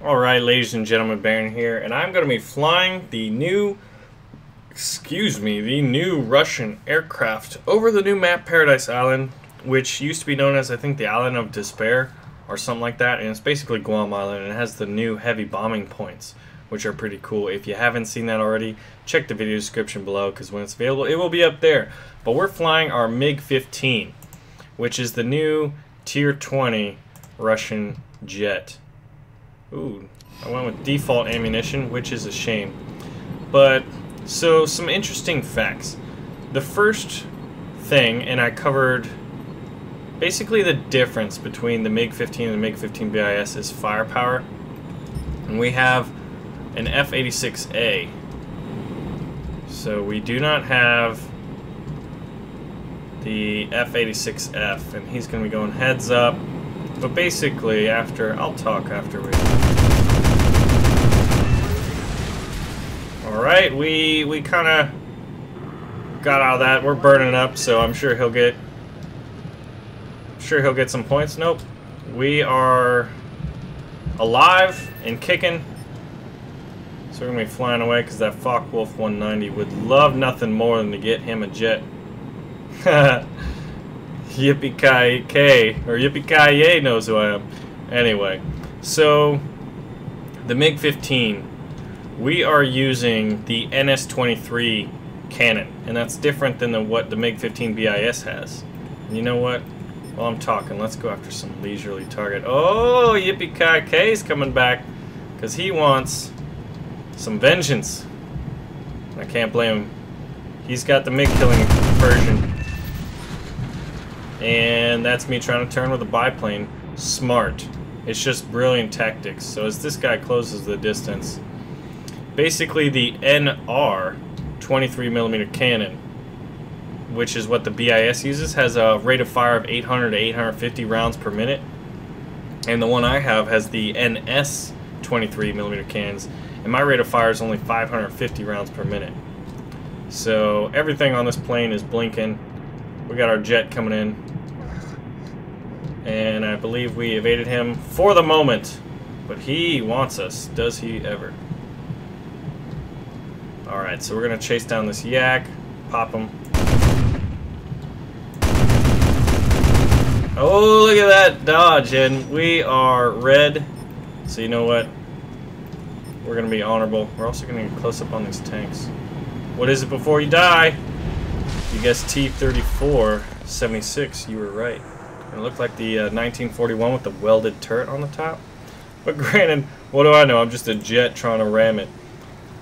Alright, ladies and gentlemen, Baron here, and I'm going to be flying the new Russian aircraft over the new map Paradise Island, which used to be known as, I think, the Island of Despair, or something like that, and it's basically Guam Island, and it has the new heavy bombing points, which are pretty cool. If you haven't seen that already, check the video description below, because when it's available, it will be up there. But we're flying our Mig-15, which is the new Tier 20 Russian jet. Ooh, I went with default ammunition, which is a shame. But, so, some interesting facts. The first thing, and I covered basically the difference between the Mig-15 and the Mig-15 BIS is firepower. And we have an F-86A. So we do not have the F-86F, and he's going to be going heads up. But basically, I'll talk after we... Alright, we kind of got out of that. We're burning up, so I'm sure he'll get some points. Nope. We are alive and kicking. So we're going to be flying away because that Focke-Wulf 190 would love nothing more than to get him a jet. Yippee-ki-yay, or Yippee-ki-yay knows who I am. Anyway, so the Mig-15, we are using the NS-23 cannon, and that's different than what the Mig-15 BIS has. And you know what? While I'm talking, let's go after some leisurely target. Oh, Yippee-ki-yay's coming back because he wants some vengeance. I can't blame him. He's got the MiG-killing version. And that's me trying to turn with a biplane. Smart. It's just brilliant tactics. So as this guy closes the distance, basically the NR 23mm cannon, which is what the BIS uses, has a rate of fire of 800 to 850 rounds per minute. And the one I have has the NS 23mm cannons, and my rate of fire is only 550 rounds per minute. So everything on this plane is blinking. We got our jet coming in, and I believe we evaded him for the moment, but he wants us. Does he ever? Alright, so we're going to chase down this yak, pop him. Oh, look at that dodge, and we are red, so you know what? We're going to be honorable. We're also going to get close up on these tanks. What is it before you die? You guessed T-34-76, you were right. It looked like the 1941 with the welded turret on the top. But granted, what do I know? I'm just a jet trying to ram it.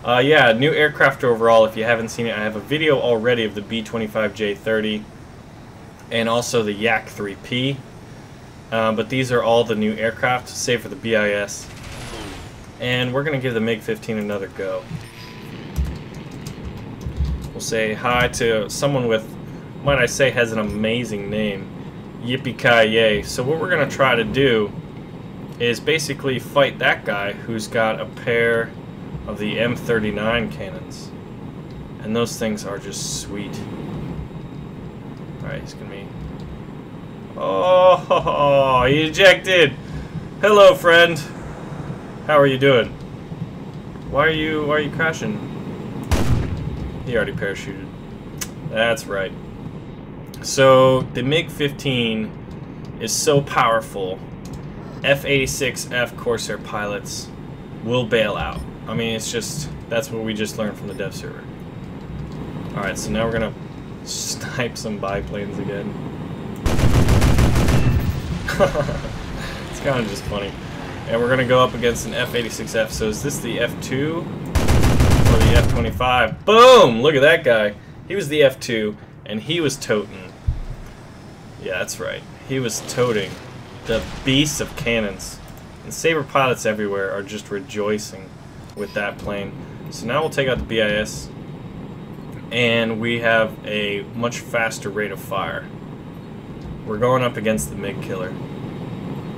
Yeah, new aircraft overall. If you haven't seen it, I have a video already of the B-25J 30 and also the Yak 3P. But these are all the new aircraft, save for the BIS. And we're going to give the Mig-15 another go. We'll say hi to someone with, might I say, has an amazing name. Yippee-ki-yay. So what we're going to try to do is basically fight that guy who's got a pair of the M39 cannons. And those things are just sweet. Alright, he's going to be... Oh, he ejected! Hello, friend! How are you doing? Why are you crashing? He already parachuted. That's right. So, the MiG-15 is so powerful, F-86F Corsair pilots will bail out. I mean, it's just, that's what we just learned from the dev server. Alright, so now we're going to snipe some biplanes again. It's kind of just funny. And we're going to go up against an F-86F. So is this the F-2 or the F-25? Boom! Look at that guy. He was the F-2, and he was toting. Yeah, that's right. He was toting the beast of cannons. And Sabre pilots everywhere are just rejoicing with that plane. So now we'll take out the BIS, and we have a much faster rate of fire. We're going up against the MiG killer.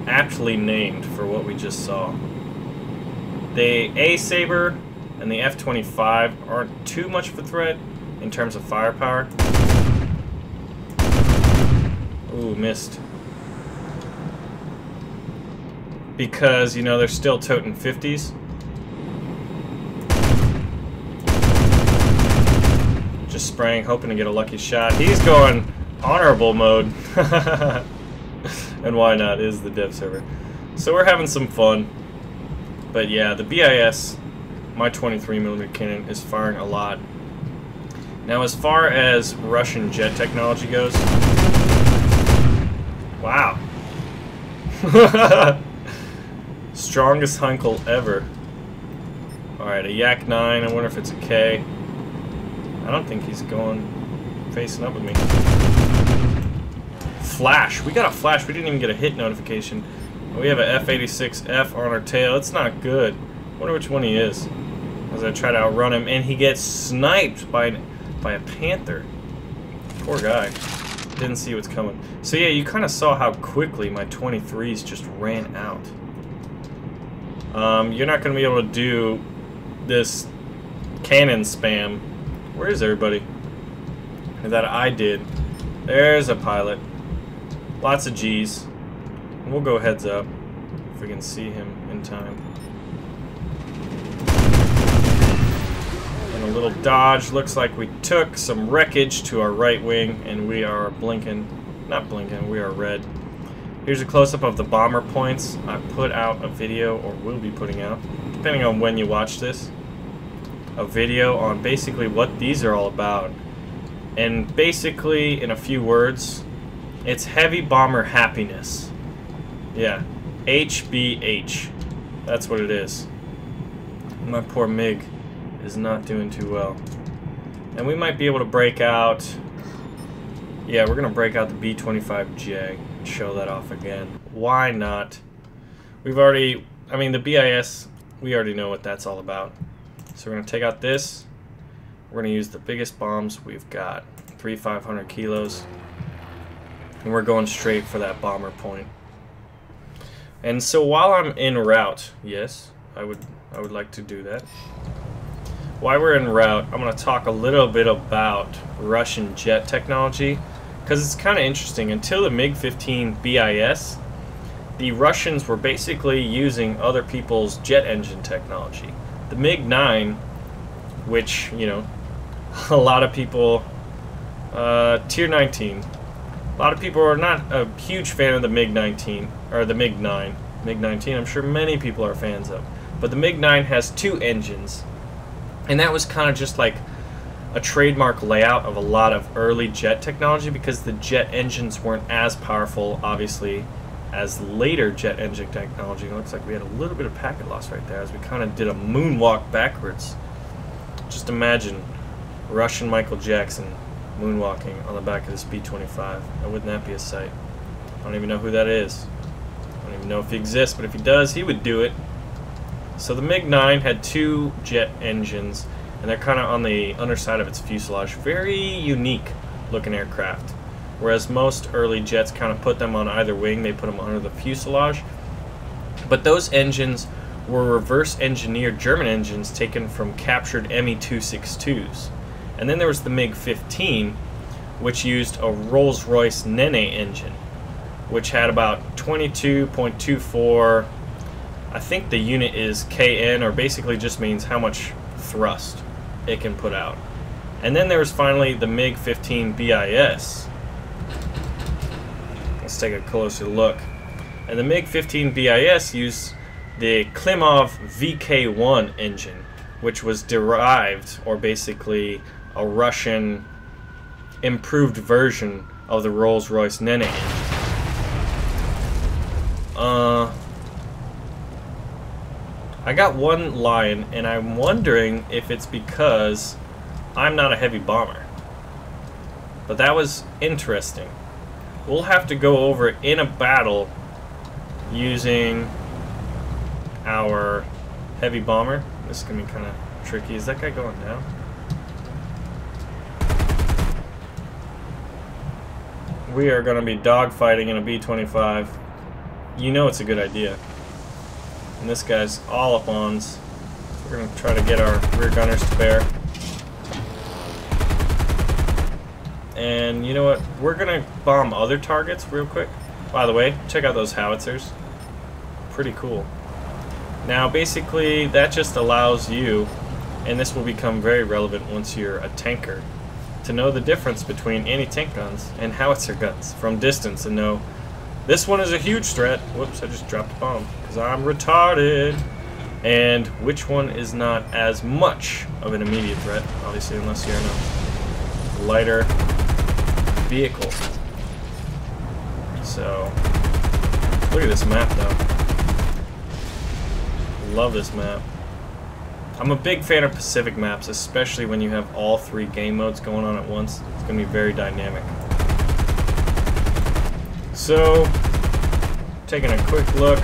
Aptly named for what we just saw. The A-Sabre and the F-25 aren't too much of a threat in terms of firepower. Ooh, missed. because, you know, they're still toting 50s. Just spraying, hoping to get a lucky shot. He's going honorable mode. And why not? It is the dev server. So we're having some fun. But yeah, the BIS, my 23mm cannon, is firing a lot. Now, as far as Russian jet technology goes, wow. Strongest Heinkel ever. Alright, a Yak 9. I wonder if it's a K. I don't think he's going facing up with me. Flash. We got a flash. We didn't even get a hit notification. We have a F-86F on our tail. It's not good. I wonder which one he is. As I try to outrun him, and he gets sniped by a Panther. Poor guy. Didn't see what's coming. So yeah, you kind of saw how quickly my 23s just ran out. You're not going to be able to do this cannon spam. Where is everybody? That I did. There's a pilot. Lots of G's. And we'll go heads up if we can see him in time. And a little dodge. Looks like we took some wreckage to our right wing, and we are blinking. Not blinking, we are red. Here's a close-up of the bomber points. I put out a video, or will be putting out, depending on when you watch this, a video on basically what these are all about. And basically, in a few words, it's heavy bomber happiness. Yeah, HBH. That's what it is. My poor MiG is not doing too well. And we might be able to break out... Yeah, we're going to break out the B-25J and show that off again. Why not? We've already... I mean, the BIS, we already know what that's all about. So we're going to take out this. We're going to use the biggest bombs we've got. 500 kilos. And we're going straight for that bomber point. And so while I'm en route, yes, I would like to do that. While we're en route, I'm going to talk a little bit about Russian jet technology, because it's kind of interesting. Until the Mig-15 BIS, the Russians were basically using other people's jet engine technology. The Mig-9, which, you know, a lot of people, Tier 19, a lot of people are not a huge fan of the Mig-19, or the Mig-9. Mig-19, I'm sure many people are fans of. But the Mig-9 has two engines, and that was kind of just like a trademark layout of a lot of early jet technology, because the jet engines weren't as powerful, obviously, as later jet engine technology. It looks like we had a little bit of packet loss right there as we kind of did a moonwalk backwards. Just imagine Russian Michael Jackson moonwalking on the back of this B-25. Now, wouldn't that be a sight? I don't even know who that is. I don't even know if he exists, but if he does, he would do it. So the MiG-9 had two jet engines, and they're kind of on the underside of its fuselage. Very unique looking aircraft. Whereas most early jets kind of put them on either wing, they put them under the fuselage. But those engines were reverse engineered German engines taken from captured Me-262s. And then there was the Mig-15, which used a Rolls-Royce Nene engine, which had about 22.24, I think the unit is KN, or basically just means how much thrust it can put out. And then there was finally the Mig-15 BIS. Let's take a closer look. And the MiG-15 BIS used the Klimov VK1 engine, which was derived, or basically a Russian improved version of the Rolls-Royce Nene engine. I got one line, and I'm wondering if it's because I'm not a heavy bomber. But that was interesting. We'll have to go over it in a battle using our heavy bomber. This is going to be kind of tricky. Is that guy going down? We are going to be dogfighting in a B-25. You know it's a good idea. And this guy's all up ons. So we're going to try to get our rear gunners to bear. And you know what? We're going to bomb other targets real quick. By the way, check out those howitzers. pretty cool. Now basically that just allows you, and this will become very relevant once you're a tanker, to know the difference between anti-tank guns and howitzer guns from distance and know this one is a huge threat. Whoops, I just dropped a bomb because I'm retarded. And which one is not as much of an immediate threat, obviously, unless you're in a lighter vehicle. So, look at this map, though. Love this map. I'm a big fan of Pacific maps, especially when you have all three game modes going on at once. It's going to be very dynamic. So, taking a quick look,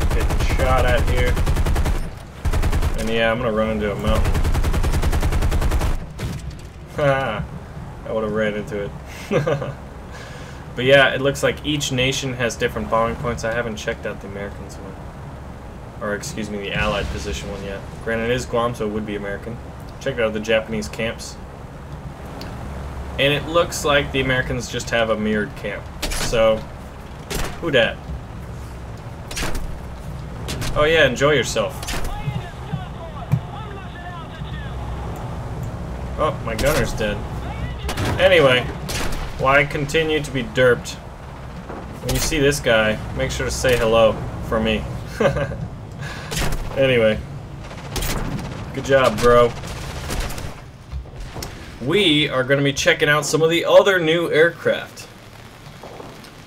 getting shot at here. And yeah, I'm going to run into a mountain. Haha, I would have ran into it. But yeah, it looks like each nation has different bombing points. I haven't checked out the Americans one. Or excuse me, the Allied position one yet. Granted, it is Guam, so it would be American. Check out the Japanese camps. And it looks like the Americans just have a mirrored camp. So, who dat? Oh yeah, enjoy yourself. Oh, my gunner's dead. Anyway, why continue to be derped? When you see this guy, make sure to say hello for me. Anyway, good job, bro. We are going to be checking out some of the other new aircraft.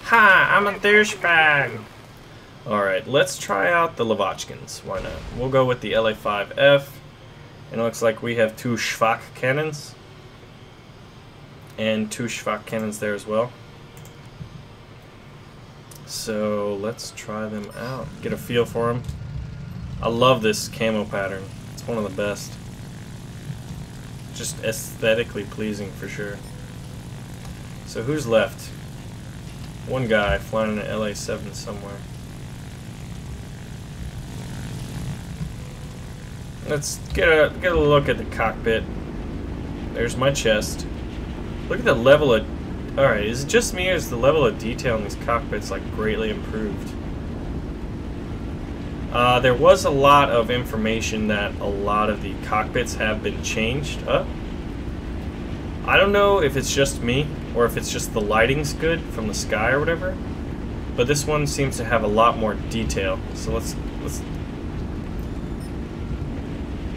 Ha, I'm a douchebag. Alright, let's try out the Lavochkins. Why not? We'll go with the LA-5F. And it looks like we have two Schwach cannons. And two Schwach cannons there as well. So let's try them out. Get a feel for them. I love this camo pattern. It's one of the best. Just aesthetically pleasing for sure. So who's left? One guy flying an LA-7 somewhere. Let's get a look at the cockpit. There's my chest. Look at the level of... Alright, is it just me or is the level of detail in these cockpits like greatly improved? There was a lot of information that a lot of the cockpits have been changed up. I don't know if it's just me or if it's just the lighting's good from the sky or whatever, but this one seems to have a lot more detail. So let's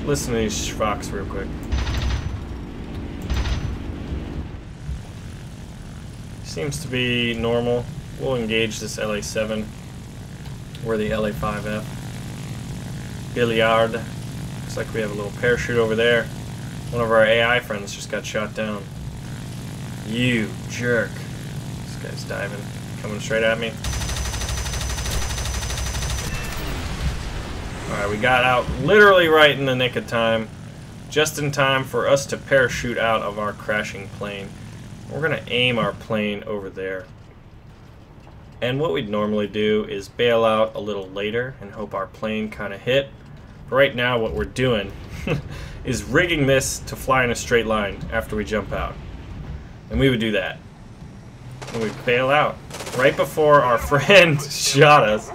listen to these Schwachs real quick. Seems to be normal. We'll engage this LA-7. We're the LA-5F. Billiard. Looks like we have a little parachute over there. One of our AI friends just got shot down. You jerk. This guy's diving. Coming straight at me. Alright, we got out literally right in the nick of time. Just in time for us to parachute out of our crashing plane. We're going to aim our plane over there. And what we'd normally do is bail out a little later and hope our plane kind of hit. But right now what we're doing is rigging this to fly in a straight line after we jump out. And we would do that. And we'd bail out right before our friend shot us.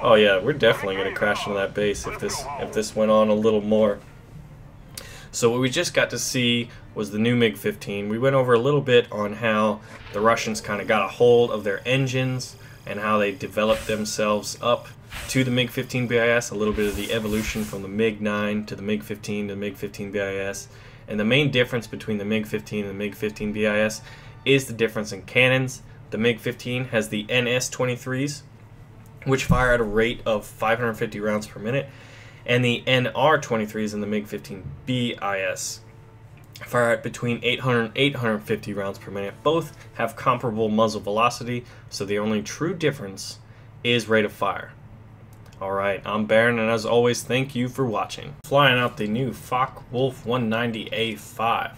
Oh yeah, we're definitely going to crash into that base if this went on a little more. So what we just got to see was the new Mig-15. We went over a little bit on how the Russians kind of got a hold of their engines and how they developed themselves up to the Mig-15 BIS, a little bit of the evolution from the Mig-9 to the Mig-15 to the Mig-15 BIS. And the main difference between the Mig-15 and the Mig-15 BIS is the difference in cannons. The Mig-15 has the NS-23s, which fire at a rate of 550 rounds per minute, and the NR-23s in the Mig-15 BIS fire at between 800 and 850 rounds per minute. Both have comparable muzzle velocity, so the only true difference is rate of fire. Alright, I'm Baron, and as always, thank you for watching. Flying out the new Focke-Wulf 190A5.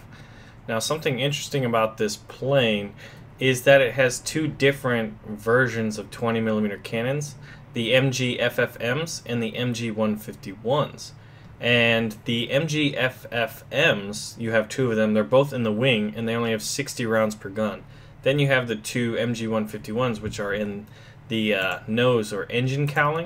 Now, something interesting about this plane is that it has two different versions of 20mm cannons, the MG-FFMs and the MG-151s. And the MG-FFMs, you have two of them, they're both in the wing, and they only have 60 rounds per gun. Then you have the two MG-151s, which are in the nose or engine cowling,